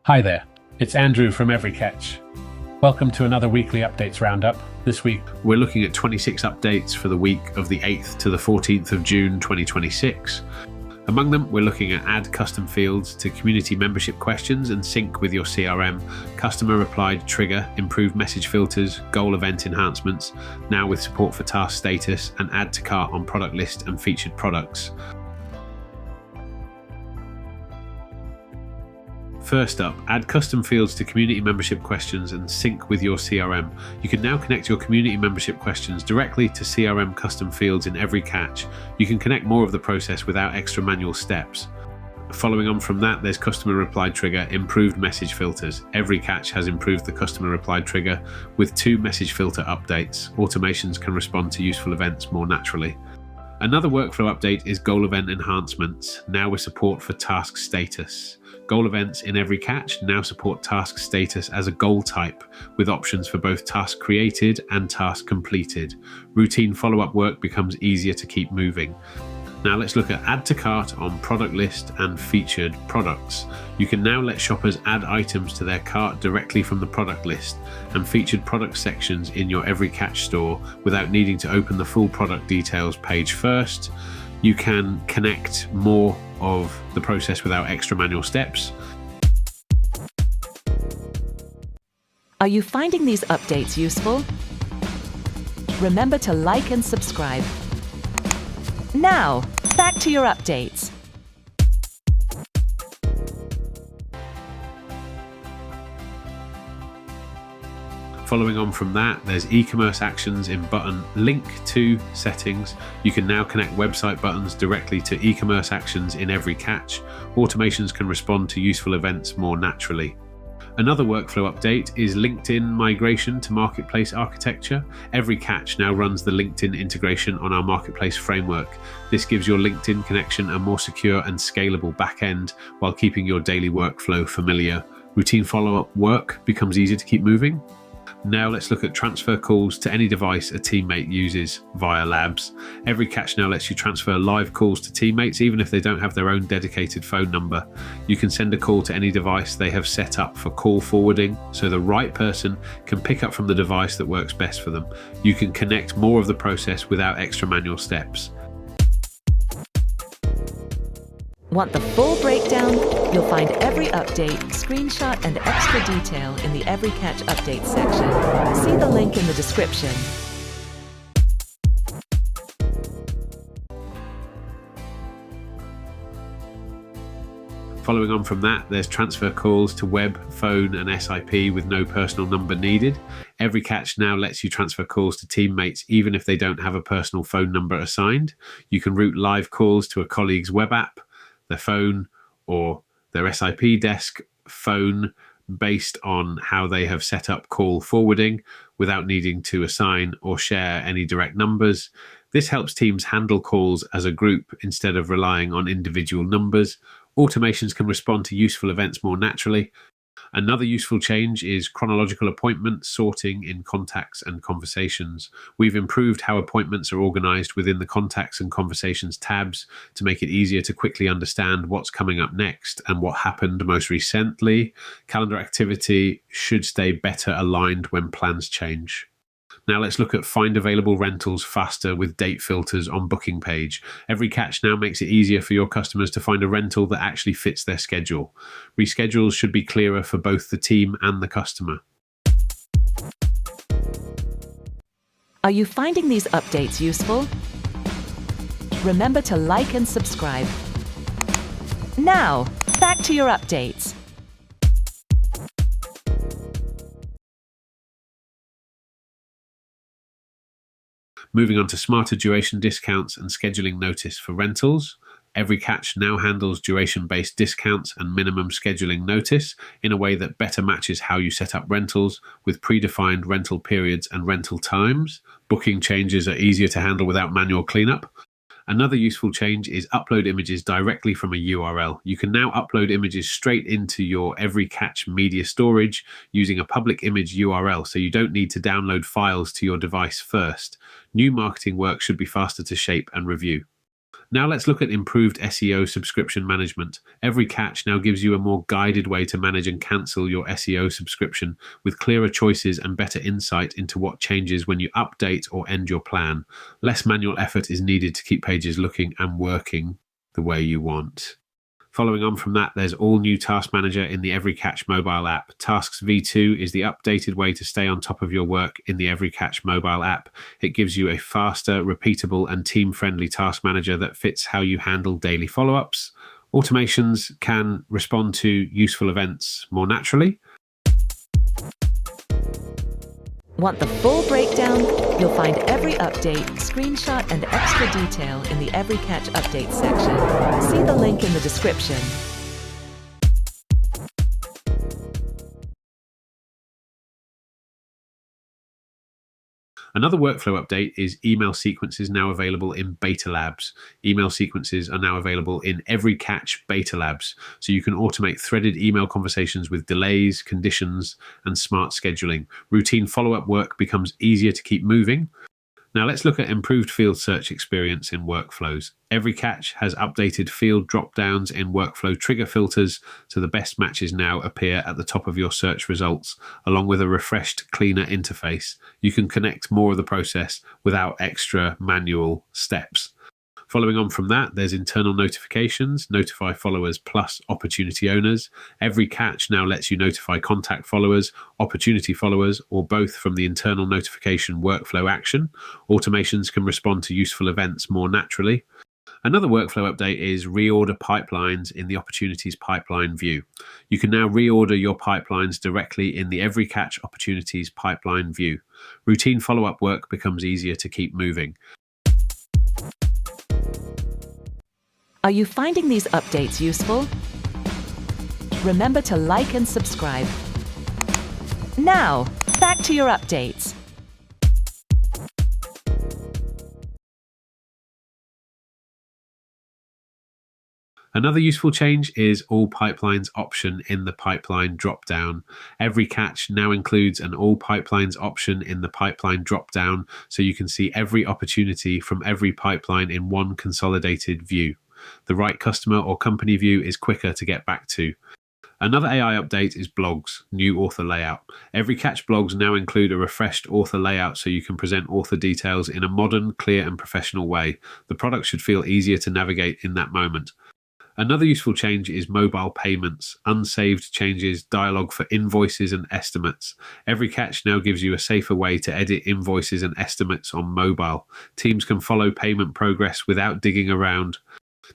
Hi there, it's Andrew from EveryCatch. Welcome to another weekly updates roundup. This week, we're looking at 26 updates for the week of the 8th to the 14th of June 2026. Among them, we're looking at add custom fields to community membership questions and sync with your CRM, customer replied trigger, improved message filters, goal event enhancements, now with support for task status, and add to cart on product list and featured products. First up, add custom fields to community membership questions and sync with your CRM. You can now connect your community membership questions directly to CRM custom fields in EveryCatch. You can connect more of the process without extra manual steps. Following on from that, there's customer reply trigger, improved message filters. EveryCatch has improved the customer reply trigger with 2 message filter updates. Automations can respond to useful events more naturally. Another workflow update is goal event enhancements, now with support for task status. Goal events in EveryCatch now support task status as a goal type, with options for both task created and task completed. Routine follow-up work becomes easier to keep moving. Now let's look at add to cart on product list and featured products. You can now let shoppers add items to their cart directly from the product list and featured product sections in your EveryCatch store without needing to open the full product details page first. You can connect more of the process without extra manual steps. Are you finding these updates useful? Remember to like and subscribe. Now, back to your updates. Following on from that, there's e-commerce actions in button link to settings. You can now connect website buttons directly to e-commerce actions in EveryCatch. Automations can respond to useful events more naturally. Another workflow update is LinkedIn migration to marketplace architecture. EveryCatch now runs the LinkedIn integration on our marketplace framework. This gives your LinkedIn connection a more secure and scalable backend while keeping your daily workflow familiar. Routine follow-up work becomes easier to keep moving. Now let's look at transfer calls to any device a teammate uses via Labs. EveryCatch now lets you transfer live calls to teammates even if they don't have their own dedicated phone number. You can send a call to any device they have set up for call forwarding, so the right person can pick up from the device that works best for them. You can connect more of the process without extra manual steps. Want the full breakdown? You'll find every update, screenshot, and extra detail in the EveryCatch updates section. See the link in the description. Following on from that, there's transfer calls to web, phone, and SIP with no personal number needed. EveryCatch now lets you transfer calls to teammates even if they don't have a personal phone number assigned. You can route live calls to a colleague's web app, their phone, or their SIP desk phone based on how they have set up call forwarding without needing to assign or share any direct numbers. This helps teams handle calls as a group instead of relying on individual numbers. Automations can respond to useful events more naturally. Another useful change is chronological appointment sorting in contacts and conversations. We've improved how appointments are organized within the contacts and conversations tabs to make it easier to quickly understand what's coming up next and what happened most recently. Calendar activity should stay better aligned when plans change. Now let's look at find available rentals faster with date filters on booking page. EveryCatch now makes it easier for your customers to find a rental that actually fits their schedule. Reschedules should be clearer for both the team and the customer. Are you finding these updates useful? Remember to like and subscribe. Now, back to your updates. Moving on to smarter duration discounts and scheduling notice for rentals. EveryCatch now handles duration-based discounts and minimum scheduling notice in a way that better matches how you set up rentals with predefined rental periods and rental times. Booking changes are easier to handle without manual cleanup. Another useful change is upload images directly from a URL. You can now upload images straight into your EveryCatch media storage using a public image URL, so you don't need to download files to your device first. New marketing work should be faster to shape and review. Now let's look at improved SEO subscription management. EveryCatch now gives you a more guided way to manage and cancel your SEO subscription with clearer choices and better insight into what changes when you update or end your plan. Less manual effort is needed to keep pages looking and working the way you want. Following on from that, there's all new Task Manager in the EveryCatch mobile app. Tasks V2 is the updated way to stay on top of your work in the EveryCatch mobile app. It gives you a faster, repeatable, and team-friendly task manager that fits how you handle daily follow-ups. Automations can respond to useful events more naturally. Want the full breakdown? You'll find every update, screenshot, and extra detail in the EveryCatch update section. See the link in the description. Another workflow update is email sequences now available in beta labs. Email sequences are now available in EveryCatch beta labs, so you can automate threaded email conversations with delays, conditions, and smart scheduling. Routine follow-up work becomes easier to keep moving. Now let's look at improved field search experience in workflows. EveryCatch has updated field drop-downs in workflow trigger filters, so the best matches now appear at the top of your search results, along with a refreshed, cleaner interface. You can connect more of the process without extra manual steps. Following on from that, there's internal notifications, notify followers plus opportunity owners. EveryCatch now lets you notify contact followers, opportunity followers, or both from the internal notification workflow action. Automations can respond to useful events more naturally. Another workflow update is reorder pipelines in the opportunities pipeline view. You can now reorder your pipelines directly in the EveryCatch opportunities pipeline view. Routine follow-up work becomes easier to keep moving. Are you finding these updates useful? Remember to like and subscribe. Now, back to your updates. Another useful change is all pipelines option in the pipeline dropdown. EveryCatch now includes an all pipelines option in the pipeline dropdown, so you can see every opportunity from every pipeline in one consolidated view. The right customer or company view is quicker to get back to. Another AI update is blogs, new author layout. EveryCatch blogs now include a refreshed author layout so you can present author details in a modern, clear and professional way. The product should feel easier to navigate in that moment. Another useful change is mobile payments, unsaved changes, dialog for invoices and estimates. EveryCatch now gives you a safer way to edit invoices and estimates on mobile. Teams can follow payment progress without digging around.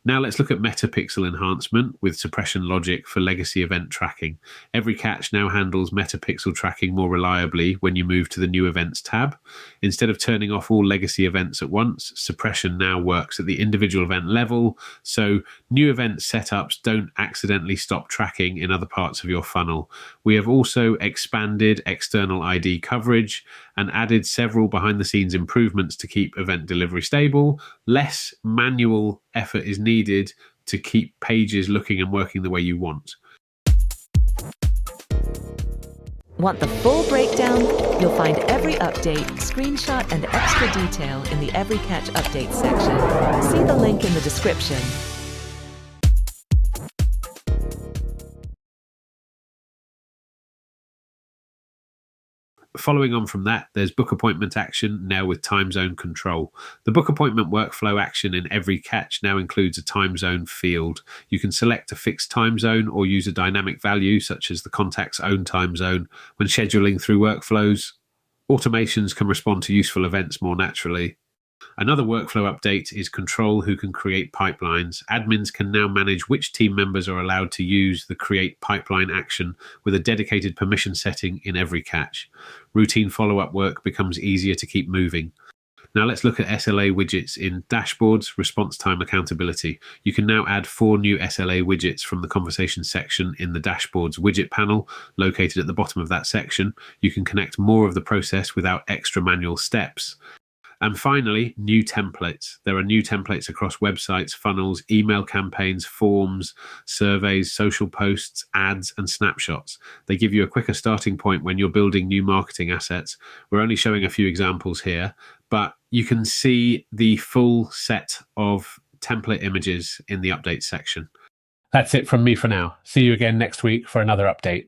Now let's look at metapixel enhancement with suppression logic for legacy event tracking. EveryCatch now handles metapixel tracking more reliably when you move to the new events tab. Instead of turning off all legacy events at once, suppression now works at the individual event level, so new event setups don't accidentally stop tracking in other parts of your funnel. We have also expanded external ID coverage and added several behind-the-scenes improvements to keep event delivery stable. Less manual effort is needed to keep pages looking and working the way you want. Want the full breakdown? You'll find every update, screenshot, and extra detail in the EveryCatch update section. See the link in the description. Following on from that, there's book appointment action now with time zone control. The book appointment workflow action in EveryCatch now includes a time zone field. You can select a fixed time zone or use a dynamic value such as the contact's own time zone when scheduling through workflows. Automations can respond to useful events more naturally. Another workflow update is control who can create pipelines. Admins can now manage which team members are allowed to use the create pipeline action with a dedicated permission setting in EveryCatch. Routine follow-up work becomes easier to keep moving. Now let's look at SLA widgets in dashboards, response time accountability. You can now add 4 new SLA widgets from the conversation section in the dashboards widget panel located at the bottom of that section. You can connect more of the process without extra manual steps. And finally, new templates. There are new templates across websites, funnels, email campaigns, forms, surveys, social posts, ads, and snapshots. They give you a quicker starting point when you're building new marketing assets. We're only showing a few examples here, but you can see the full set of template images in the updates section. That's it from me for now. See you again next week for another update.